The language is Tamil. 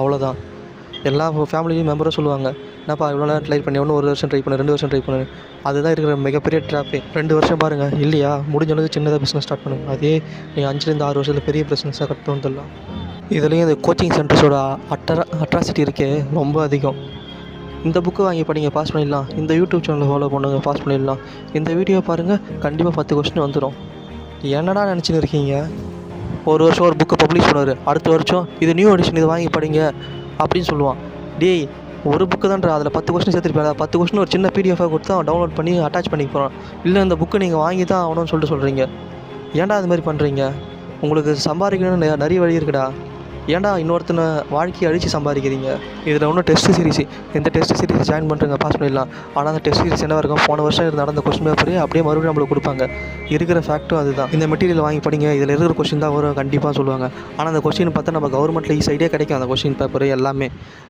அவ்வளோதான். எல்லா ஃபேமிலியும் மெம்பரும் சொல்லுவாங்க, "என்னப்பா இவ்வளோ நேரம் ட்ரை பண்ணி இன்னும் 1 வருஷம் ட்ரை பண்ணு, 2 வருஷம் ட்ரை பண்ணு." அதுதான் இருக்கிற மிகப்பெரிய ட்ராப்பே. 2 வருஷம் பாருங்கள், இல்லையா முடிஞ்ச அளவுக்கு சின்னதாக பிஸ்னஸ் ஸ்டார்ட் பண்ணுங்க. அதே நீங்கள் 5லேருந்து 6 வருஷத்துல பெரிய பிஸ்னஸாக கட்டு வந்துடலாம். இதுலேயும் இந்த கோச்சிங் சென்டர்ஸோட அட்ராசிட்டி இருக்கே ரொம்ப அதிகம். இந்த புக்கு வாங்கி படிங்க, பாஸ் பண்ணிடலாம். இந்த யூடியூப் சேனலை ஃபாலோ பண்ணுங்க, பாஸ் பண்ணிடலாம். இந்த வீடியோ பாருங்கள், கண்டிப்பாக 10 கொஸ்டின் வந்துடும். என்னடா நினச்சின்னு இருக்கீங்க? ஒரு வருஷம் ஒரு புக்கை பப்ளிஷ் பண்ணுவார், அடுத்த வருஷம் இது நியூ எடிஷன், இது வாங்கி படிங்க அப்படின்னு சொல்லுவான். டேய், ஒரு புக்கு தான்டா, அதில் 10 கொஸ்டின் சேர்த்துருப்பேன். 10 கொஸ்டின் ஒரு சின்ன பிடிஎஃபாக கொடுத்து அவன் டவுன்லோட் பண்ணி அட்டாச் பண்ணி போகிறான். இல்லை இந்த புக்கை நீங்கள் வாங்கி தான் ஆகணும்னு சொல்கிறீங்க. ஏன்டா அது மாதிரி பண்ணுறீங்க? உங்களுக்கு சம்பாதிக்கணும்னு நிறைய வழி இருக்குடா. ஏன்டா இன்னொருத்தனை வாழ்க்கையை அழித்து சம்பாதிக்கிறீங்க? இதில் ஒன்றும் டெஸ்ட் சீரிஸ், இந்த டெஸ்ட் சீரிஸ் ஜாயின் பண்ணுறங்க, பாஸ் பண்ணிடலாம். ஆனால் அந்த டெஸ்ட் சீரிஸ் என்ன இருக்கும், போன வருஷம் நடந்த கொஸ்டின் பேப்பரே அப்படியே மறுபடியும் நம்மளுக்கு கொடுப்பாங்க. இருக்கிற ஃபேக்ட்டும் அதுதான். இந்த மெட்டீரியல் வாங்கி படிங்க, இதில் இருக்கிற கொஸ்டின் தான் வரும் கண்டிப்பாக சொல்லுவாங்க. ஆனால் அந்த கொஸ்டின் பார்த்தா நம்ம கவர்மெண்ட்டில் ஈஸியாக கிடைக்கும் அந்த கொஸ்டின் பேப்பர் எல்லாமே.